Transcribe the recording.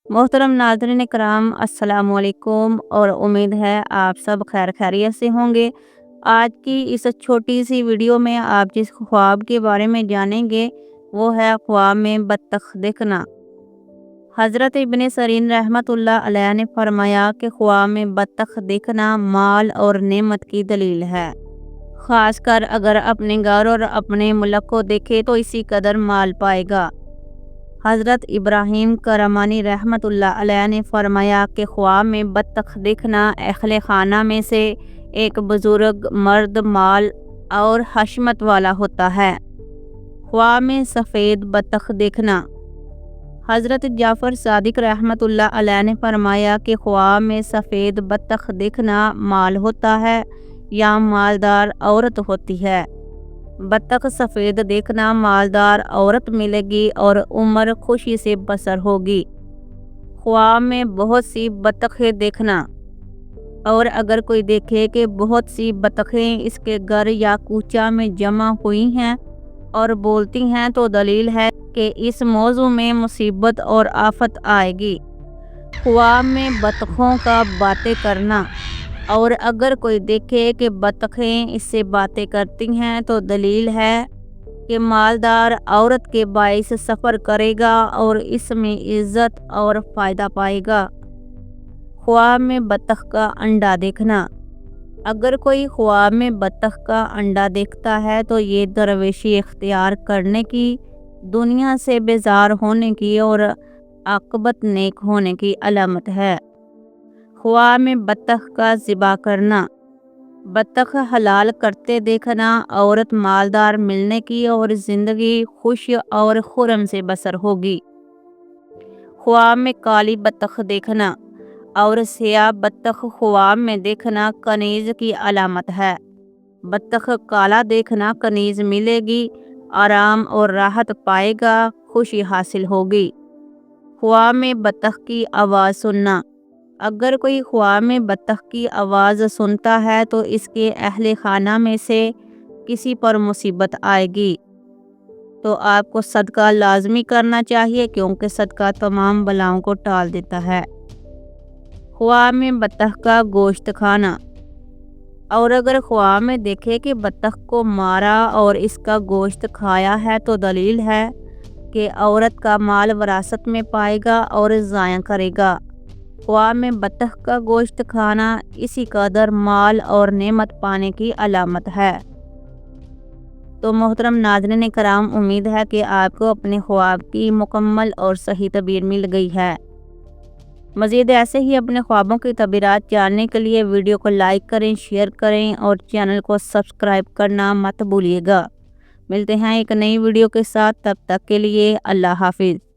मोहतरम नाज़रीन कराम, अस्सलाम वालेकुम। और उम्मीद है आप सब खैर खैरियत से होंगे। आज की इस छोटी सी वीडियो में आप जिस ख्वाब के बारे में जानेंगे वो है ख्वाब में बत्तख देखना। हज़रत इब्ने सरीन रहमतुल्लाह अलैह ने फरमाया कि ख्वाब में बत्तख देखना माल और नेमत की दलील है। खासकर अगर अपने घर और अपने मुल्क को देखे तो इसी कदर माल पाएगा। हज़रत इब्राहीम करमानी रहमतुल्लाह अलैह ने फरमाया कि ख्वाब में बत्तख देखना अहले खाना में से एक बुजुर्ग मर्द माल और हशमत वाला होता है। ख्वाब में सफ़ेद बत्तख देखना। हज़रत जाफ़र सादिक रहमतुल्लाह अलैह ने फरमाया कि ख्वाब में सफ़ेद बत्तख देखना माल होता है या मालदार औरत होती है। बत्तख सफ़ेद देखना मालदार औरत मिलेगी और उम्र खुशी से बसर होगी। ख्वाब में बहुत सी बत्तखें देखना। और अगर कोई देखे कि बहुत सी बत्तखें इसके घर या कूचा में जमा हुई हैं और बोलती हैं तो दलील है कि इस मौजू में मुसीबत और आफत आएगी। ख्वाब में बत्तखों का बातें करना। और अगर कोई देखे कि बत्तखें इससे बातें करती हैं तो दलील है कि मालदार औरत के बाइस सफ़र करेगा और इसमें इज़्ज़त और फ़ायदा पाएगा। ख्वाब में बत्तख का अंडा देखना। अगर कोई ख्वाब में बत्तख का अंडा देखता है तो ये दरवेशी इख्तियार करने की, दुनिया से बेजार होने की और आक़िबत नेक होने की अलामत है। ख्वाब में बत्तख का ज़िबा करना। बत्तख हलाल करते देखना औरत मालदार मिलने की और ज़िंदगी खुश और खुर्रम से बसर होगी। ख्वाब में काली बत्तख देखना और सियाह बत्तख ख्वाब में देखना कनीज़ की अलामत है। बत्तख काला देखना कनीज़ मिलेगी, आराम और राहत पाएगा, खुशी हासिल होगी। ख्वाब में बत्तख की आवाज़ सुनना। अगर कोई ख्वाब में बत्तख की आवाज़ सुनता है तो इसके अहले खाना में से किसी पर मुसीबत आएगी। तो आपको सदका लाजमी करना चाहिए क्योंकि सदका तमाम बलाओं को टाल देता है। ख्वाब में बत्तख का गोश्त खाना। और अगर ख्वाब में देखे कि बत्तख को मारा और इसका गोश्त खाया है तो दलील है कि औरत का माल वरासत में पाएगा और ज़ाया करेगा। ख्वाब में बत्तख का गोश्त खाना इसी कदर माल और नेमत पाने की अलामत है। तो मोहतरम नाज़रीन कराम, उम्मीद है कि आपको अपने ख्वाब की मुकम्मल और सही तबीर मिल गई है। मज़ीद ऐसे ही अपने ख्वाबों की तबीरात जानने के लिए वीडियो को लाइक करें, शेयर करें और चैनल को सब्सक्राइब करना मत भूलिएगा। मिलते हैं एक नई वीडियो के साथ, तब तक के लिए अल्लाह हाफिज़।